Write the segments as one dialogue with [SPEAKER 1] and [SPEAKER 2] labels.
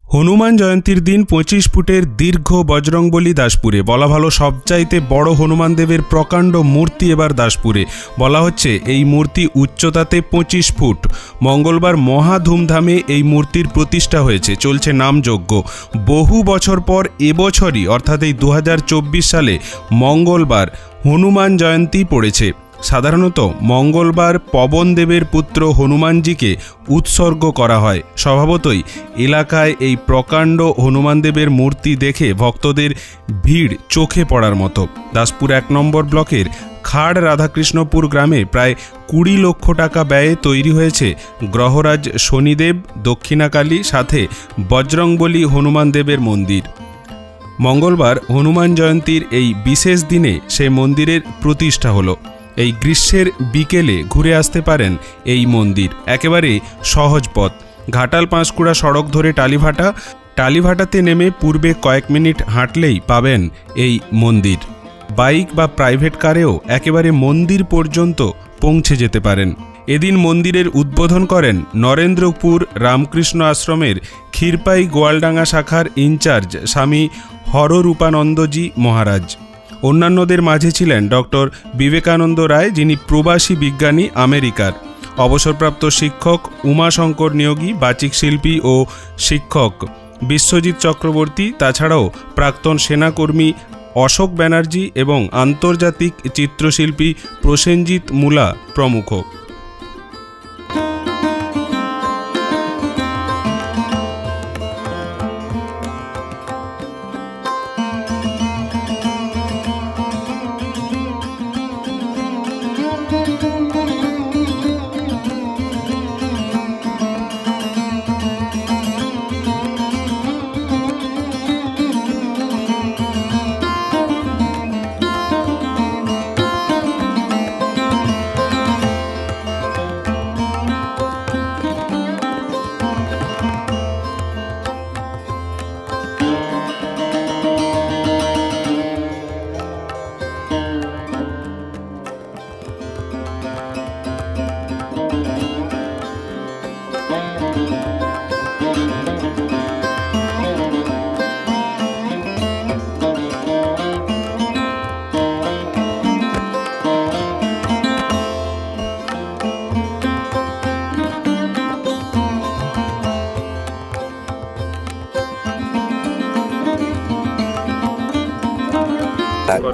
[SPEAKER 1] হনুমান জয়ন্তীর দিন 25 ফুটের দীর্ঘ বজরংবলী দাসপুরে। বলা ভালো সবচাইতে বড় হনুমান দেবের প্রকাণ্ড মূর্তি এবার দাসপুরে। বলা হচ্ছে এই মূর্তি উচ্চতাতে 25 ফুট। মঙ্গলবার মহা ধুমধামে এই মূর্তির প্রতিষ্ঠা হয়েছে, চলছে নামযজ্ঞ। বহু বছর পর এবছরই অর্থাৎ এই 2024 সালে মঙ্গলবার হনুমান জয়ন্তী পড়েছে। সাধারণত মঙ্গলবার পবন দেবের পুত্র হনুমানজিকে উৎসর্গ করা হয়। স্বভাবতই এলাকায় এই প্রকাণ্ড হনুমান দেবের মূর্তি দেখে ভক্তদের ভিড় চোখে পড়ার মতো। দাসপুর 1 নম্বর ব্লকের খাড় রাধাকৃষ্ণপুর গ্রামে প্রায় 20 লক্ষ টাকা ব্যয়ে তৈরি হয়েছে গ্রহরাজ শনিদেব, দক্ষিণাকালী সাথে বজরংবলী হনুমান দেবের মন্দির। মঙ্গলবার হনুমান জয়ন্তীর এই বিশেষ দিনে সেই মন্দিরের প্রতিষ্ঠা হলো। এই গ্রীষ্মের বিকেলে ঘুরে আসতে পারেন এই মন্দির। একেবারে সহজ পথ, ঘাটাল পাঁশকুড়া সড়ক ধরে টালিভাটাতে নেমে পূর্বে কয়েক মিনিট হাঁটলেই পাবেন এই মন্দির। বাইক বা প্রাইভেট কারেও একেবারে মন্দির পর্যন্ত পৌঁছে যেতে পারেন। এদিন মন্দিরের উদ্বোধন করেন নরেন্দ্রপুর রামকৃষ্ণ আশ্রমের ক্ষীরপাই গোয়ালডাঙ্গা শাখার ইনচার্জ স্বামী হররূপানন্দজি মহারাজ। অন্যান্যদের মাঝে ছিলেন ডক্টর বিবেকানন্দ রায়, যিনি প্রবাসী বিজ্ঞানী আমেরিকার, অবসরপ্রাপ্ত শিক্ষক উমাশঙ্কর নিয়োগী, বাচিক শিল্পী ও শিক্ষক বিশ্বজিৎ চক্রবর্তী, তাছাড়াও প্রাক্তন সেনাকর্মী অশোক ব্যানার্জি এবং আন্তর্জাতিক চিত্রশিল্পী প্রসেনজিৎ মুলা প্রমুখ।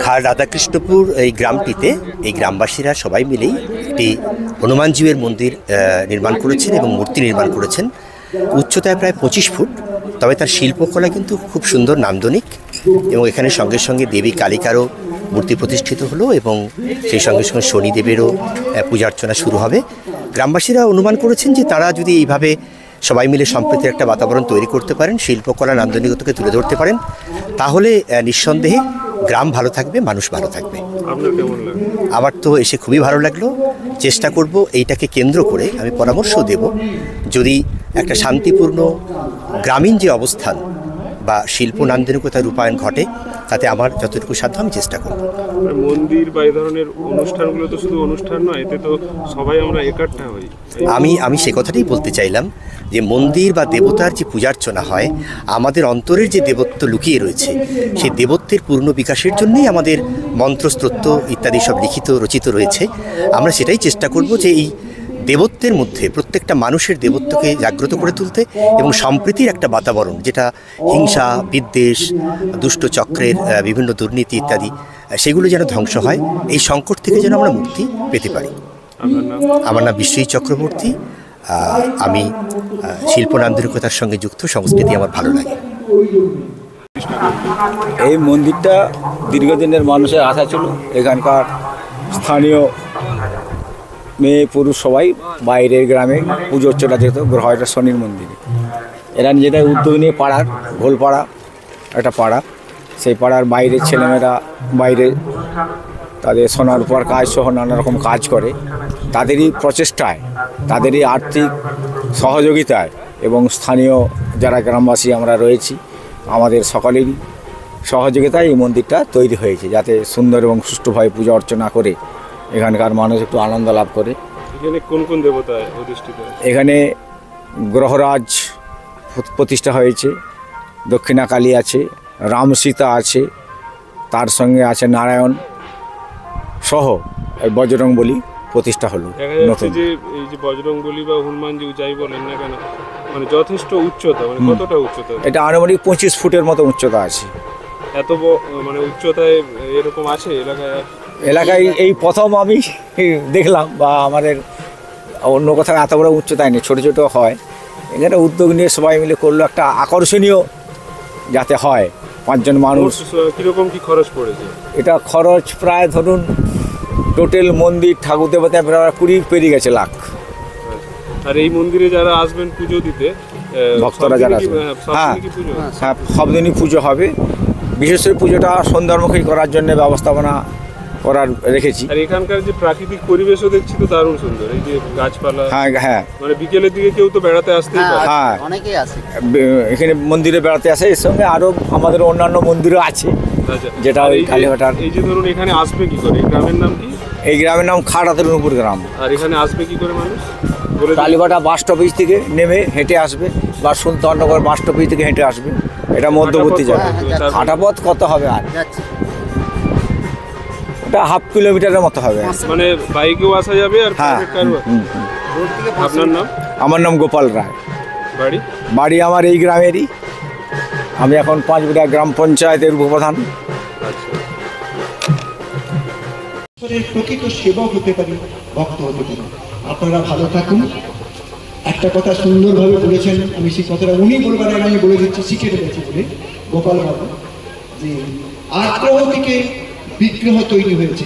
[SPEAKER 2] খাড় রাধাকৃষ্ণপুর এই গ্রামটিতে এই গ্রামবাসীরা সবাই মিলেই একটি হনুমানজিউয়ের মন্দির নির্মাণ করেছেন এবং মূর্তি নির্মাণ করেছেন। উচ্চতায় প্রায় 25 ফুট, তবে তার শিল্পকলা কিন্তু খুব সুন্দর, নান্দনিক। এবং এখানে সঙ্গে সঙ্গে দেবী কালিকারও মূর্তি প্রতিষ্ঠিত হলো এবং সেই সঙ্গে সঙ্গে শনিদেবেরও পূজার্চনা শুরু হবে। গ্রামবাসীরা অনুমান করেছেন যে তারা যদি এইভাবে সবাই মিলে সম্প্রীতির একটা বাতাবরণ তৈরি করতে পারেন, শিল্পকলা নান্দনিকতাকে তুলে ধরতে পারেন, তাহলে নিঃসন্দেহে গ্রাম ভালো থাকবে, মানুষ ভালো থাকবে। আমার তো এসে খুবই ভালো লাগলো। চেষ্টা করব এইটাকে কেন্দ্র করে, আমি পরামর্শ দেব, যদি একটা শান্তিপূর্ণ গ্রামীণ যে অবস্থান বা শিল্প নান্দনিকতার রূপায়ণ ঘটে, তাতে আমার যতটুকু সাধ্য আমি চেষ্টা করব।
[SPEAKER 1] মন্দির বা এই ধরনের অনুষ্ঠানগুলো তো শুধু অনুষ্ঠান নয়, এতে তো সবাই আমরা একাট্টা হই।
[SPEAKER 2] আমি সে কথাটাই বলতে চাইলাম যে মন্দির বা দেবতার যে পূজার্চনা হয়, আমাদের অন্তরের যে দেবত্ব লুকিয়ে রয়েছে, সেই দেবত্বের পূর্ণ বিকাশের জন্যই আমাদের মন্ত্রস্তোত্র ইত্যাদি সব লিখিত রচিত রয়েছে। আমরা সেটাই চেষ্টা করব যে এই দেবত্বের মধ্যে প্রত্যেকটা মানুষের দেবত্বকে জাগ্রত করে তুলতে এবং সম্প্রীতির একটা বাতাবরণ, যেটা হিংসা, বিদ্বেষ, দুষ্ট চক্রের বিভিন্ন দুর্নীতি ইত্যাদি, সেগুলো যেন ধ্বংস হয়, এই সংকট থেকে যেন আমরা মুক্তি পেতে পারি। আমার নাম বিশ্বজিৎ চক্রবর্তী। আমি শিল্প নান্দনিকতার সঙ্গে যুক্ত, সংস্কৃতি আমার ভালো লাগে।
[SPEAKER 3] এই মন্দিরটা দীর্ঘদিনের মানুষের আশা ছিল। এখানকার স্থানীয় মেয়ে পুরুষ সবাই বাইরের গ্রামে পুজো অর্চনা যেত গ্রহরাজ শনির মন্দিরে। এরা নিজেদের উদ্যোগ নিয়ে পাড়ার, ঘোলপাড়া একটা পাড়া, সেই পাড়ার বাইরের ছেলেমেয়েরা বাইরে তাদের সোনার উপর কাজ সহ নানা রকম কাজ করে। তাদেরই প্রচেষ্টায়, তাদেরই আর্থিক সহযোগিতায় এবং স্থানীয় যারা গ্রামবাসী আমরা রয়েছি, আমাদের সকলেরই সহযোগিতায় এই মন্দিরটা তৈরি হয়েছে, যাতে সুন্দর এবং সুষ্ঠুভাবে পূজা অর্চনা করে এখানকার মানুষ একটু আনন্দ লাভ করে।
[SPEAKER 1] এখানে কোন কোন দেবতা অধিষ্ঠিত?
[SPEAKER 3] এখানে গ্রহরাজ প্রতিষ্ঠা হয়েছে, দক্ষিণাকালী আছে, রাম সীতা আছে, তার সঙ্গে আছে নারায়ণ সহ বজরংবলী প্রতিষ্ঠা হলো নতুন।
[SPEAKER 1] যে এই যে বজরংবলী বা হনুমানজি যাই বলেন না কেন, মানে যথেষ্ট উচ্চতা, মানে কতটা উচ্চতা?
[SPEAKER 3] এটা আনুমানিক 25 ফুটের মতো উচ্চতা আছে।
[SPEAKER 1] এত মানে উচ্চতায় এরকম আছে
[SPEAKER 3] এলাকায় এই প্রথম আমি দেখলাম, বা আমাদের অন্য কোথাও এত বড় উচ্চতায় নেই, ছোটো ছোটো হয়। এখানে উদ্যোগ নিয়ে সবাই মিলে করলো, একটা আকর্ষণীয় যাতে হয়। 5 জন মানুষ।
[SPEAKER 1] কীরকম কি খরচ পড়েছে?
[SPEAKER 3] এটা খরচ প্রায় ধরুন টোটাল মন্দির ঠাকুর দেবতায় প্রায় 20 পেরিয়ে গেছে লাখ।
[SPEAKER 1] আর এই মন্দিরে যারা আসবেন পুজো দিতে,
[SPEAKER 3] ভক্তরা যারা আসবেন, হ্যাঁ হ্যাঁ সব দিনই পুজো হবে। বিশেষ করে পুজোটা সন্ধ্যামুখী করার জন্য ব্যবস্থাপনা করার রেখেছি।
[SPEAKER 1] আর এখানকার যে প্রাকৃতিক পরিবেশও দেখছি তো দারুণ সুন্দর, এই যে গাছপালা।
[SPEAKER 3] হ্যাঁ হ্যাঁ,
[SPEAKER 1] মানে বিকেলের দিকে কেউ তো বেড়াতে আসতেই পারে।
[SPEAKER 3] হ্যাঁ
[SPEAKER 4] অনেকেই আসে
[SPEAKER 3] এখানে মন্দিরে বেড়াতে আসে। এর সঙ্গে আরও আমাদের অন্যান্য মন্দিরও আছে, যেটা ওই কালীঘাটার।
[SPEAKER 1] এই যে ধরুন এখানে আসবে কি করে? এই গ্রামের নাম কি?
[SPEAKER 3] এই গ্রামের নাম খাড়াতরুণপুর গ্রাম।
[SPEAKER 1] আর এখানে আসবে কি করে মানুষ?
[SPEAKER 3] কালীঘাটা বাস স্টপেজ থেকে নেমে হেঁটে আসবে, বা সুলতাননগর বাস স্টপেজ থেকে হেঁটে আসবে। এটা মধ্যবর্তী জায়গা। হাঁটা পথ কত হবে? আর ওটা 1/2 কিলোমিটারের মতো হবে।
[SPEAKER 1] মানে বাইকেও আসা যাবে? আর
[SPEAKER 3] হ্যাঁ।
[SPEAKER 1] আপনার নাম?
[SPEAKER 3] আমার নাম গোপাল রায়।
[SPEAKER 1] বাড়ি?
[SPEAKER 3] বাড়ি আমার এই গ্রামেরই। আমি এখন 5 বিঘা গ্রাম পঞ্চায়েতের উপপ্রধান।
[SPEAKER 5] প্রকৃত সেবক হতে পারি, ভক্ত হতে পারি। আপনারা ভালো থাকুন। একটা কথা সুন্দরভাবে বলেছেন, আমি সেই কথাটা উনি বলবার আগে আমি বলে দিচ্ছি, শিখে ফেলেছি বলে গোপাল বাবু, যে আগ্রহ থেকে বিগ্রহ তৈরি হয়েছে,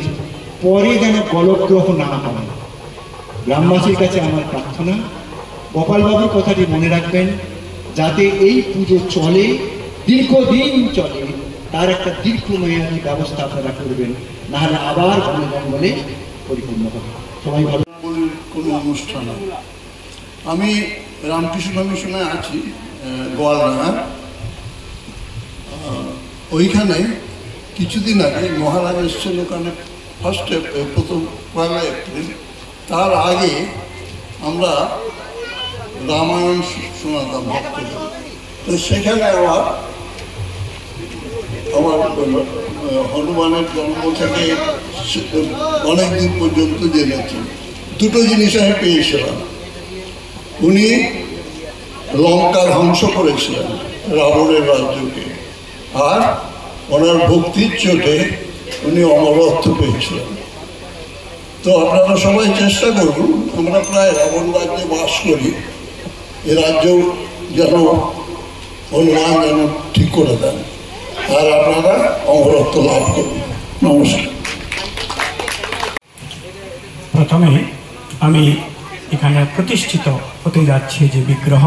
[SPEAKER 5] পরে যেন গলগ্রহ না হয়। গ্রামবাসীর কাছে আমার প্রার্থনা, গোপাল বাবুর কথাটি মনে রাখবেন, যাতে এই পুজো চলে, দীর্ঘদিন চলে, তার একটা দীর্ঘমেয়াদী ব্যবস্থা আপনারা করবেন, নাহলে আবার বনে জঙ্গলে পরিপূর্ণ হবে। সবাই ভালো।
[SPEAKER 6] কোনো অনুষ্ঠান আমি রামকৃষ্ণ মিশনে আছি গোয়ালডাঙ্গা। ওইখানে কিছুদিন আগে মহারাজ এসছেন ওখানে, প্রথম 1 এপ্রিল। তার আগে আমরা রামায়ণ শোনাতাম ভক্তদের। তো সেখানে আমার হনুমানের জন্ম থেকে অনেক দিন পর্যন্ত জেনেছি। 2টো জিনিস আমি পেয়েছিলাম। উনি লঙ্কা ধ্বংস করেছিলেন, রাবণের রাজ্যকে, আর ওনার ভক্তির চোটে উনি অমরত্ব পেয়েছিলেন। তো আপনারা সবাই চেষ্টা করুন, আমরা প্রায় রাবণ রাজ্যে বাস করি, এ রাজ্য যেন হনুমান যেন ঠিক করে দেন, আর আপনারা অমরত্ব লাভ করুন। নমস্কার।
[SPEAKER 7] প্রথমে আমি এখানে প্রতিষ্ঠিত হতে যাচ্ছে যে বিগ্রহ,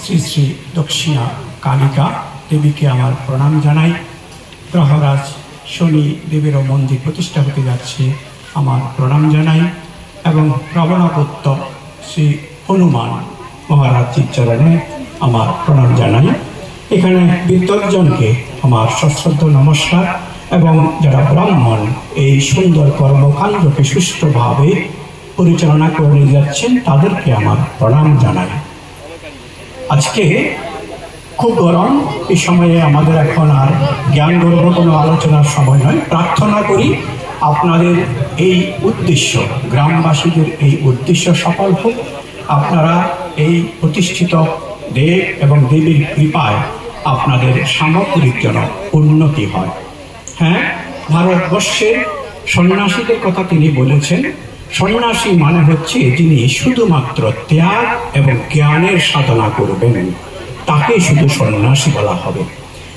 [SPEAKER 7] শ্রী শ্রী দক্ষিণা কালিকা দেবীকে আমার প্রণাম জানাই। গ্রহরাজ শনি দেবেরও মন্দির প্রতিষ্ঠা হতে যাচ্ছে, আমার প্রণাম জানাই। এবং রাবণপুত্র শ্রী হনুমান মহারাজের চরণে আমার প্রণাম জানাই। এখানে বিদ্বজ্জনকে আমার সশ্রদ্ধ নমস্কার, এবং যারা ব্রাহ্মণ এই সুন্দর কর্মকাণ্ডকে সুষ্ঠুভাবে পরিচালনা করে নিয়ে যাচ্ছেন তাদেরকে আমার প্রণাম জানাই। আজকে খুব গরম, এই সময়ে আমাদের এখন আর জ্ঞান গর্ব কোনো আলোচনার সময় নয়। প্রার্থনা করি আপনাদের এই উদ্দেশ্য, গ্রামবাসীদের এই উদ্দেশ্য সফল হোক। আপনারা এই প্রতিষ্ঠিত দেব এবং দেবীর কৃপায় আপনাদের সামগ্রিক যেন উন্নতি হয়। হ্যাঁ, ভারতবর্ষের সন্ন্যাসীদের কথা তিনি বলেছেন। সন্ন্যাসী মানে হচ্ছে যিনি শুধুমাত্র ত্যাগ এবং জ্ঞানের সাধনা করবেন, তাকে শুধু সন্ন্যাসী বলা হবে।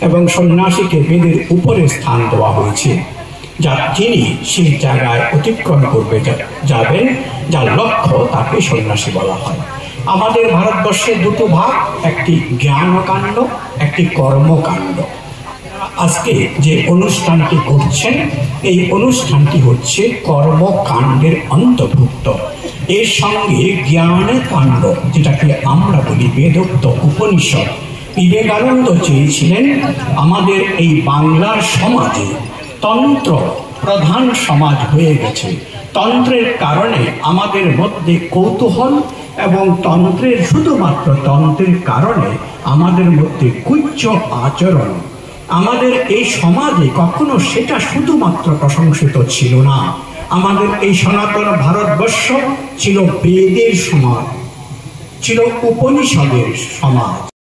[SPEAKER 7] এবং সন্ন্যাসীকে বেদের উপরে স্থান দেওয়া হয়েছে, যা যিনি সেই জায়গায় অতিক্রম করবে যাবেন, যার লক্ষ্য, তাকে সন্ন্যাসী বলা হয়। আমাদের ভারতবর্ষের 2টো ভাগ, একটি জ্ঞানকাণ্ড, একটি কর্মকাণ্ড। আজকে যে অনুষ্ঠানটি করছেন, এই অনুষ্ঠানটি হচ্ছে কর্মকাণ্ডের অন্তর্ভুক্ত। এর সঙ্গে জ্ঞানের কাণ্ড, যেটাকে আমরা বলি বেদোক্ত উপনিষদ। বিবেকানন্দ চেয়েছিলেন আমাদের এই বাংলার সমাজে তন্ত্র প্রধান সমাজ হয়ে গেছে। তন্ত্রের কারণে আমাদের মধ্যে কৌতূহল এবং তন্ত্রের শুধুমাত্র তন্ত্রের কারণে আমাদের মধ্যে কুচ্চ আচরণ, আমাদের এই সমাজে কখনো সেটা শুধুমাত্র প্রশংসিত ছিল না। আমাদের এই সনাতন ভারতবর্ষ ছিল বেদের সমাজ, ছিল উপনিষদের সমাজ।